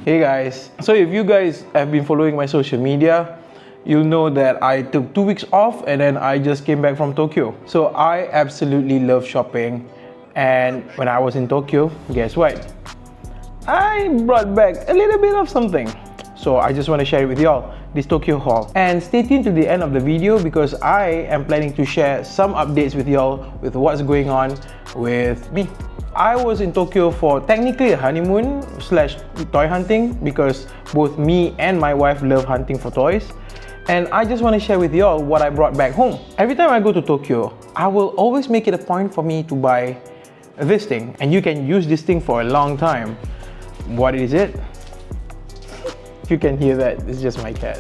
Hey guys, so if you guys have been following my social media, you'll know that I took 2 weeks off and then I just came back from Tokyo. So I absolutely love shopping, and when I was in Tokyo, guess what? I brought back a little bit of something. So I just want to share it with y'all, this Tokyo haul. And stay tuned to the end of the video because I am planning to share some updates with y'all with what's going on with me. I was in Tokyo for technically a honeymoon slash toy hunting because both me and my wife love hunting for toys. And I just want to share with y'all what I brought back home. Every time I go to Tokyo, I will always make it a point for me to buy this thing. And you can use this thing for a long time. What is it? If you can hear that, it's just my cat.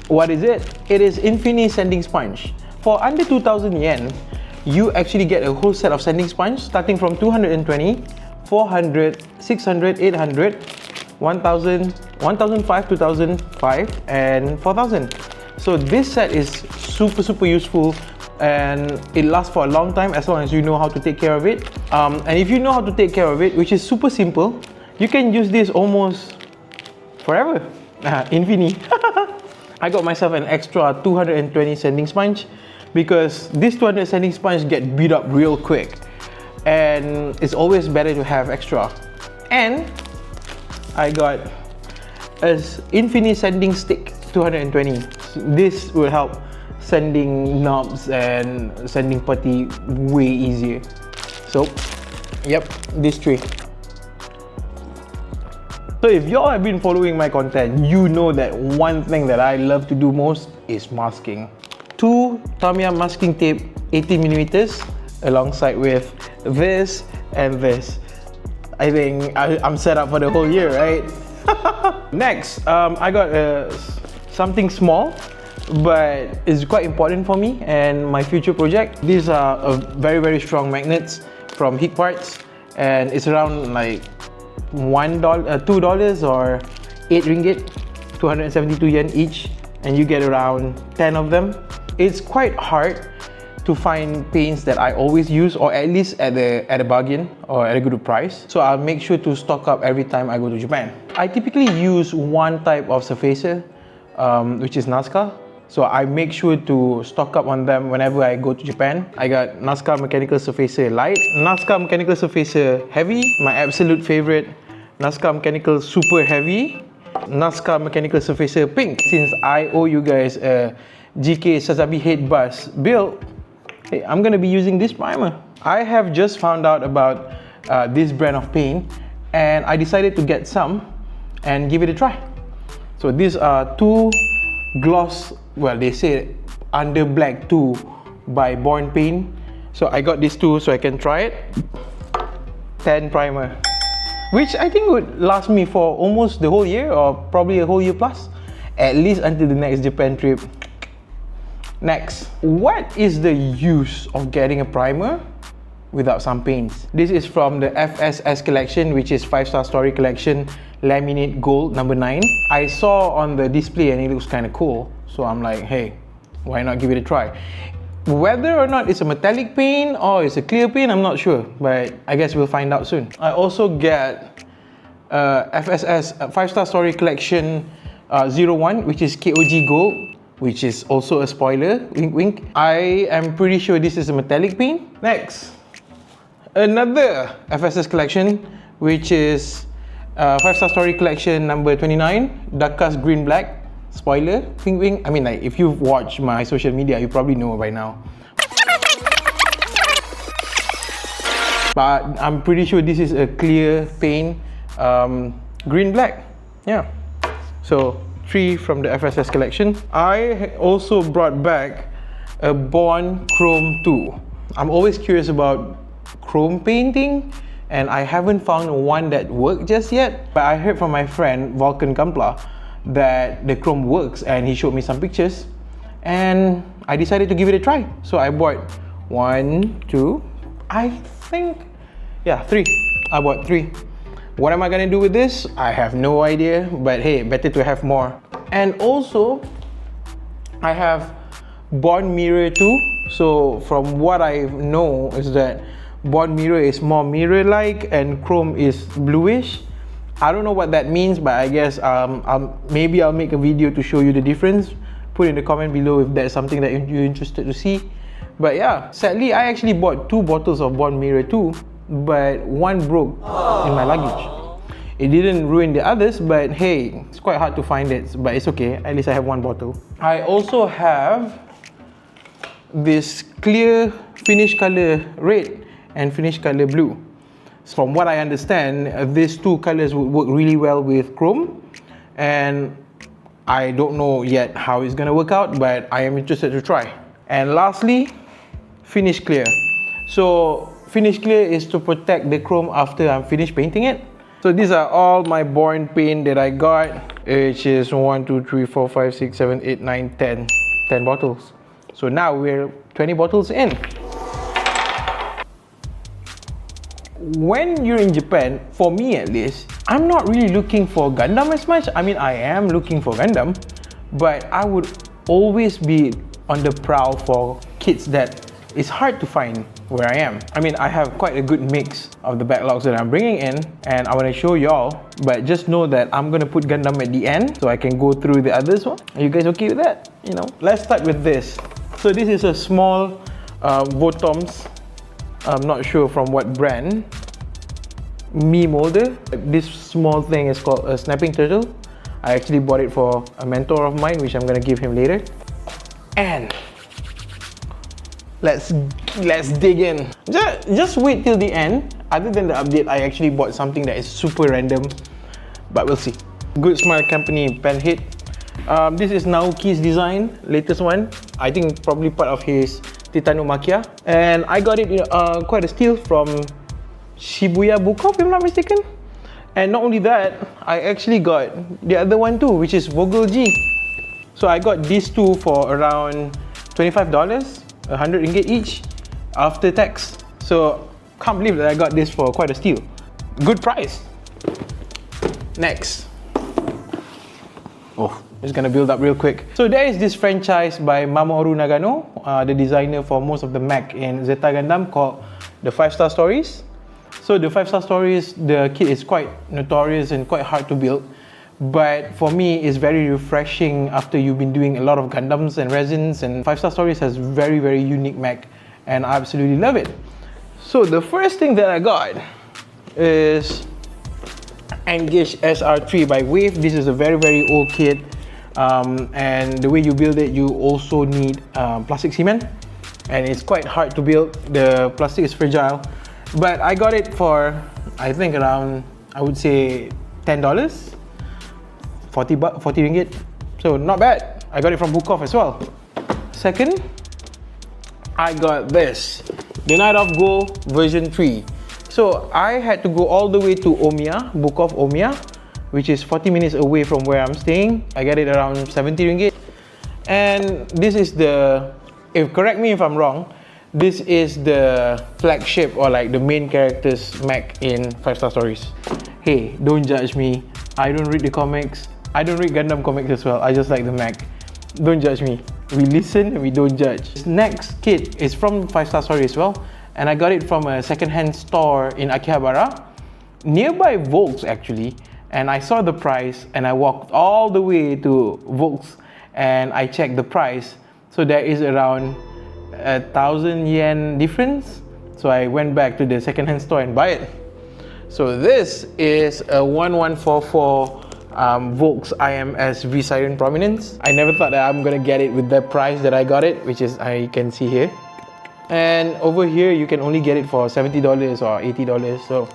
What is it? It is Infinity Sanding Sponge. For under 2,000 yen, you actually get a whole set of sanding sponge starting from 220, 400, 600, 800, 1000, 1005, 2005 and 4000. So this set is super useful and it lasts for a long time as long as you know how to take care of it. And if you know how to take care of it, which is super simple, you can use this almost forever. Infinity. I got myself an extra 220 sanding sponge because this 200 sanding sponge get beat up real quick and it's always better to have extra. And I got an Infinity Sanding Stick 220. This will help sanding knobs and sanding putty way easier. So, yep, these three. So if y'all have been following my content, you know that one thing that I love to do most is masking. 2 Tamiya masking tape 80mm alongside with this and this. I think I'm set up for the whole year, right? Next, I got something small, but it's quite important for me and my future project. These are very strong magnets from Hick Parts, and it's around like $2 or 8 ringgit, 272 yen each, and you get around 10 of them. It's quite hard to find paints that I always use, or at least at a bargain or at a good price. So I'll make sure to stock up every time I go to Japan. I typically use one type of surfacer, which is Nazca. So I make sure to stock up on them whenever I go to Japan. I got Nazca Mechanical Surfacer Light, Nazca Mechanical Surfacer Heavy, my absolute favorite, Nazca Mechanical Super Heavy, Nazca Mechanical Surfacer Pink. Since I owe you guys a GK Sazabi head bus build, hey, I'm gonna be using this primer. I have just found out about this brand of paint and I decided to get some and give it a try. So these are 2 gloss, well, they say under black 2 by Born Paint. So I got these 2 so I can try it. 10 primer, which I think would last me for almost the whole year or probably a whole year plus, at least until the next Japan trip. Next, what is the use of getting a primer without some paints? This is from the FSS collection, which is 5-star story collection, laminate gold number 9. I saw on the display and it looks kind of cool, so I'm like, hey, why not give it a try? Whether or not it's a metallic paint or it's a clear paint, I'm not sure, but I guess we'll find out soon. I also get FSS 5-star story collection 01, which is KOG gold, which is also a spoiler, wink wink. I am pretty sure this is a metallic paint. Next, another FSS collection, which is 5-star story collection number 29, Darkest Green Black, spoiler, wink wink. I mean, like, if you've watched my social media, you probably know by now. But I'm pretty sure this is a clear paint, green black, yeah. So 3 from the FSS collection. I also brought back a Born Chrome 2. I'm always curious about chrome painting and I haven't found one that worked just yet. But I heard from my friend Vulcan Gunpla that the chrome works and he showed me some pictures and I decided to give it a try. So I bought 1, 2, I think, yeah, 3. I bought 3. What am I gonna do with this? I have no idea, but hey, better to have more. And also, I have Born Mirror 2. So from what I know is that Born Mirror is more mirror-like and chrome is bluish. I don't know what that means, but I guess maybe I'll make a video to show you the difference. Put in the comment below if that's something that you're interested to see. But yeah, sadly I actually bought 2 bottles of Bond Mirror 2, but one broke in my luggage. It didn't ruin the others, but hey, it's quite hard to find it, but it's okay, at least I have 1 bottle. I also have this clear finish color red and finish color blue. From what I understand, these 2 colors would work really well with chrome, and I don't know yet how it's gonna work out, but I am interested to try. And lastly, finish clear. So finish clear is to protect the chrome after I'm finished painting it. So these are all my Born paint that I got, which is 1, 2, 3, 4, 5, 6, 7, 8, 9, 10. 10 bottles. So now we're 20 bottles in. When you're in Japan, for me at least, I'm not really looking for Gundam as much. I mean, I am looking for Gundam, but I would always be on the prowl for kits that is hard to find where I am. I mean, I have quite a good mix of the backlogs that I'm bringing in, and I want to show y'all, but just know that I'm going to put Gundam at the end so I can go through the others one. Are you guys okay with that? You know, let's start with this. So this is a small Votoms, I'm not sure from what brand, Mi molder. This small thing is called a snapping turtle. I actually bought it for a mentor of mine, which I'm going to give him later. And let's dig in. Just wait till the end. Other than the update, I actually bought something that is super random, but we'll see. Good Smile Company pen hit. This is Naoki's design, latest one. I think probably part of his Titanomaquia, and I got it quite a steal from Shibuya Bukov, if I'm not mistaken. And not only that, I actually got the other one too, which is Vogel G. So I got these two for around $25, 100 ringgit each after tax. So can't believe that I got this for quite a steal. Good price. Next. Oh, it's gonna build up real quick. So there is this franchise by Mamoru Nagano, the designer for most of the mech in Zeta Gundam, called the 5-Star Stories. So the 5-Star Stories, the kit is quite notorious and quite hard to build. But for me, it's very refreshing after you've been doing a lot of Gundams and resins, and 5-Star Stories has very, very unique mech, and I absolutely love it. So the first thing that I got is Engage SR3 by Wave. This is a very, very old kit, and the way you build it, you also need plastic cement, and it's quite hard to build. The plastic is fragile, but I got it for, I think around, I would say $10. 40 ringgit, so not bad. I got it from Bukov as well. Second, I got this, the Night of Go version 3. So I had to go all the way to Omiya, Bukov Omiya, which is 40 minutes away from where I'm staying. I got it around 70 ringgit. And this is the, correct me if I'm wrong, this is the flagship or like the main character's mech in 5-Star Stories. Hey, don't judge me. I don't read the comics. I don't read Gundam comics as well. I just like the mech. Don't judge me. We listen and we don't judge. This next kit is from 5-Star Story as well, and I got it from a second-hand store in Akihabara, nearby Volks actually. And I saw the price, and I walked all the way to Volks, and I checked the price. So there is around 1,000 yen difference. So I went back to the second-hand store and buy it. So this is a 1144 Volks IMS V Siren Prominence. I never thought that I'm gonna get it with the price that I got it, which is, I can see here. And over here, you can only get it for $70 or $80. So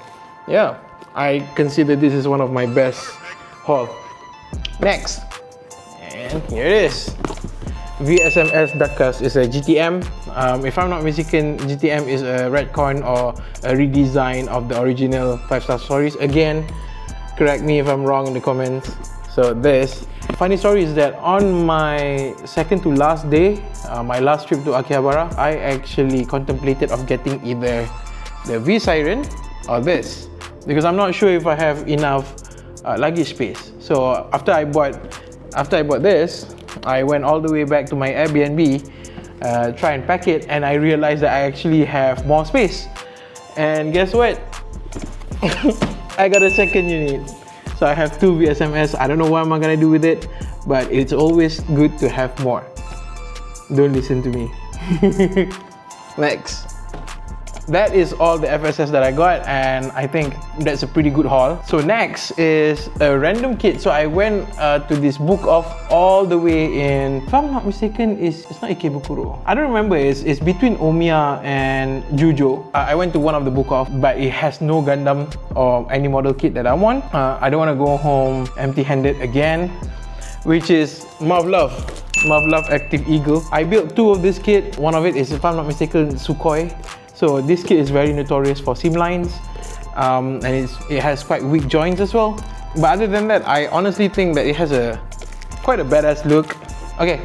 yeah, I consider this is one of my best haul. Next, and here it is. VSMS Duckus is a GTM. If I'm not mistaken, GTM is a retcon or a redesign of the original 5-Star Stories. Again, correct me if I'm wrong in the comments. So this funny story is that on my second to last day, my last trip to Akihabara, I actually contemplated of getting either the V Siren or this, because I'm not sure if I have enough luggage space. So after I bought this, I went all the way back to my Airbnb, try and pack it, and I realized that I actually have more space. And guess what? I got a second unit. So I have 2 VSMS. I don't know what I'm gonna do with it, but it's always good to have more. Don't listen to me. Next. That is all the FSS that I got, and I think that's a pretty good haul. So next is a random kit. So I went to this book off all the way in, if I'm not mistaken, it's not Ikebukuro. I don't remember, it's between Omiya and Jujo. I went to one of the book off, but it has no Gundam or any model kit that I want. I don't want to go home empty-handed again, which is Mavlove Active Eagle. I built 2 of this kit. One of it is, if I'm not mistaken, Sukhoi. So this kit is very notorious for seam lines, and it has quite weak joints as well. But other than that, I honestly think that it has quite a badass look. Okay,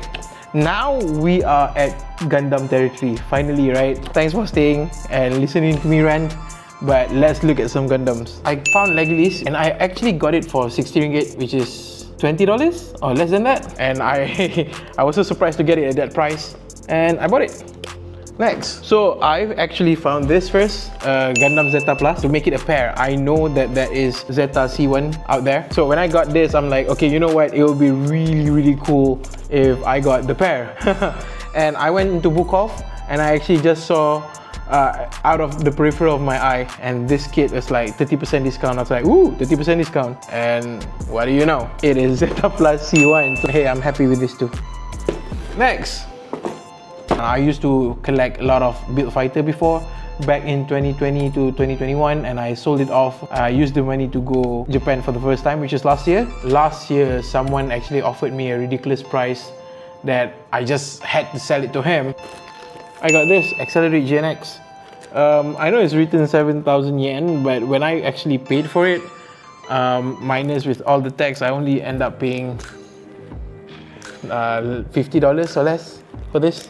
now we are at Gundam territory, finally, right? Thanks for staying and listening to me rant, but let's look at some Gundams. I found Legolas, and I actually got it for 60 ringgit, which is $20 or less than that. And I was so surprised to get it at that price, and I bought it. Next, so I've actually found this first, Gundam Zeta Plus, to make it a pair. I know that there is Zeta C1 out there. So when I got this, I'm like, okay, you know what? It would be really cool if I got the pair. And I went into Book Off, and I actually just saw out of the peripheral of my eye, and this kit was like 30% discount. I was like, ooh, 30% discount. And what do you know? It is Zeta Plus C1. So hey, I'm happy with this too. Next. I used to collect a lot of Build Fighter before, back in 2020 to 2021, and I sold it off. I used the money to go Japan for the first time, which is last year. Last year, someone actually offered me a ridiculous price that I just had to sell it to him. I got this, Accelerate GNX. I know it's written 7,000 yen, but when I actually paid for it, minus with all the tax, I only end up paying $50 or less for this.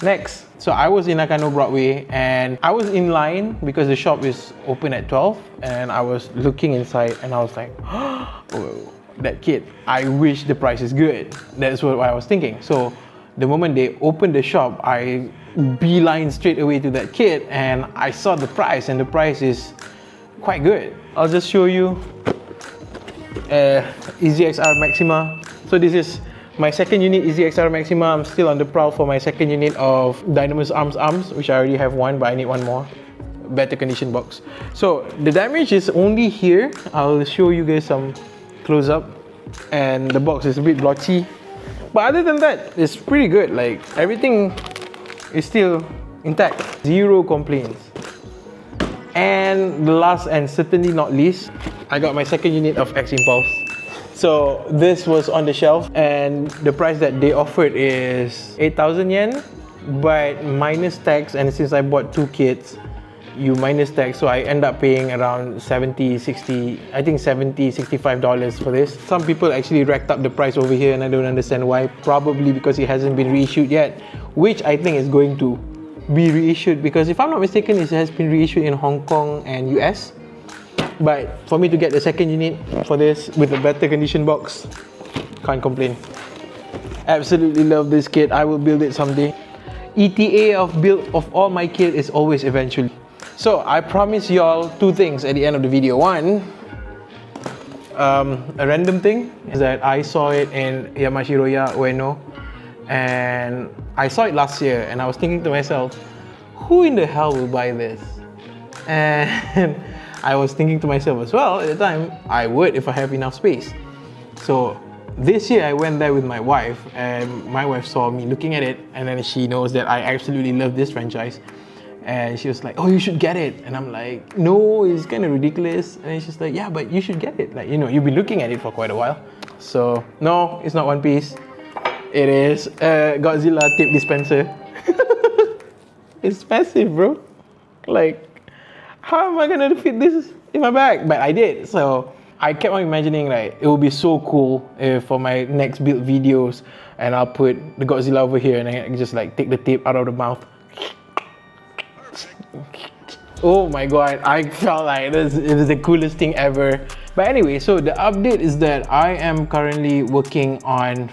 Next, so I was in Nakano Broadway, and I was in line because the shop is open at 12, and I was looking inside and I was like, oh, that kit, I wish the price is good. That's what I was thinking. So the moment they opened the shop, I beeline straight away to that kit, and I saw the price, and the price is quite good. I'll just show you EZXR Maxima. So this is my second unit, EZXR Maxima. I'm still on the prowl for my second unit of Dynamus Arms, which I already have one, but I need one more. Better condition box. So the damage is only here. I'll show you guys some close up, and the box is a bit blotchy. But other than that, it's pretty good. Like, everything is still intact. Zero complaints. And the last and certainly not least, I got my second unit of X Impulse. So this was on the shelf, and the price that they offered is 8,000 yen, but minus tax, and since I bought 2 kits, you minus tax, so I end up paying around 70, 60, I think 70, $65 for this. Some people actually racked up the price over here, and I don't understand why. Probably because it hasn't been reissued yet, which I think is going to be reissued, because if I'm not mistaken, it has been reissued in Hong Kong and US. But for me to get the second unit for this with a better condition box, can't complain. Absolutely love this kit. I will build it someday. ETA of build of all my kit is always eventually. So I promise y'all 2 things at the end of the video. One, a random thing is that I saw it in Yamashiroya Ueno, and I saw it last year, and I was thinking to myself, who in the hell will buy this? And I was thinking to myself as well at the time, I would if I have enough space. So this year I went there with my wife, and my wife saw me looking at it, and then she knows that I absolutely love this franchise, and she was like, oh, you should get it. And I'm like, no, it's kind of ridiculous. And she's like, yeah, but you should get it. Like, you know, you've been looking at it for quite a while. So no, it's not One Piece. It is a Godzilla tape dispenser. It's massive, bro. Like, how am I gonna fit this in my bag? But I did. So I kept on imagining, like, it would be so cool if for my next build videos, and I'll put the Godzilla over here, and I can just like take the tape out of the mouth. Oh my god, I felt like it was the coolest thing ever. But anyway, so the update is that I am currently working on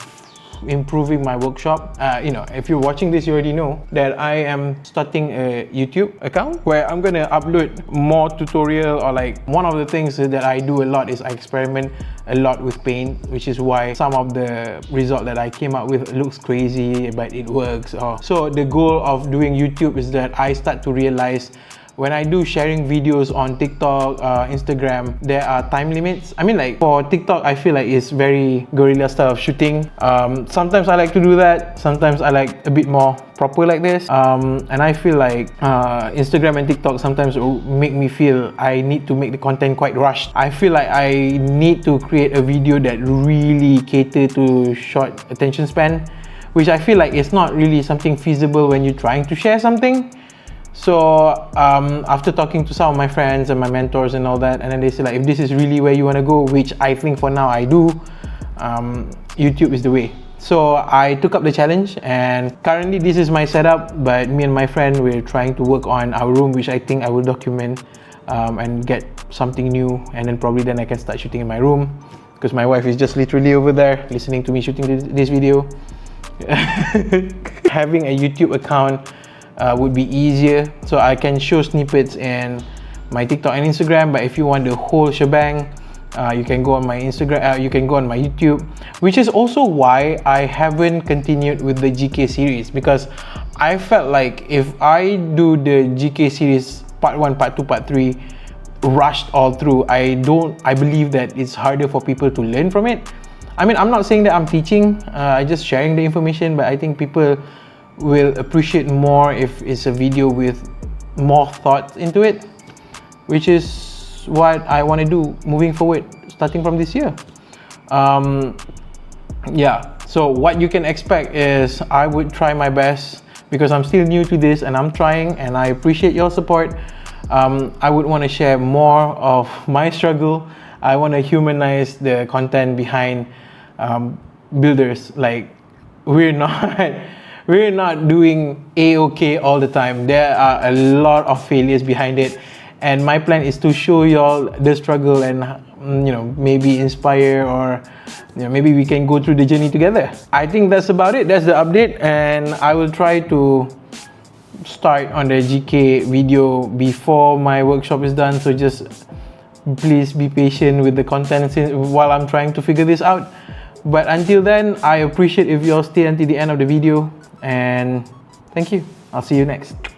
improving my workshop. You know, if you're watching this, you already know that I am starting a YouTube account where I'm gonna upload more tutorial, or like one of the things that I do a lot is I experiment a lot with paint, which is why some of the result that I came up with looks crazy, but it works. So the goal of doing YouTube is that I start to realize when I do sharing videos on TikTok, Instagram, there are time limits. I mean, like for TikTok, I feel like it's very guerrilla style of shooting. Sometimes I like to do that. Sometimes I like a bit more proper like this. And I feel like Instagram and TikTok sometimes make me feel I need to make the content quite rushed. I feel like I need to create a video that really cater to short attention span, which I feel like it's not really something feasible when you're trying to share something. So after talking to some of my friends and my mentors and all that, and then they say like, if this is really where you want to go, which I think for now I do, YouTube is the way. So I took up the challenge, and currently this is my setup, but me and my friend, we're trying to work on our room, which I think I will document and get something new, and then probably then I can start shooting in my room, because my wife is just literally over there listening to me shooting this video. Having a YouTube account would be easier, so I can show snippets in my TikTok and Instagram, but if you want the whole shebang, you can go on my Instagram, you can go on my YouTube, which is also why I haven't continued with the GK series, because I felt like if I do the GK series part 1, part 2, part 3 rushed all through, I believe that it's harder for people to learn from it. I mean, I'm not saying that I'm teaching, I'm just sharing the information, but I think people will appreciate more if it's a video with more thought into it, which is what I want to do moving forward starting from this year. Yeah, so what you can expect is I would try my best, because I'm still new to this and I'm trying, and I appreciate your support. I would want to share more of my struggle. I want to humanize the content behind builders. Like, we're not doing A-okay all the time. There are a lot of failures behind it, and my plan is to show y'all the struggle and, you know, maybe inspire, or, you know, maybe we can go through the journey together. I think that's about it. That's the update, and I will try to start on the GK video before my workshop is done, so just please be patient with the content while I'm trying to figure this out. But until then, I appreciate if you all stay until the end of the video, and thank you. I'll see you next.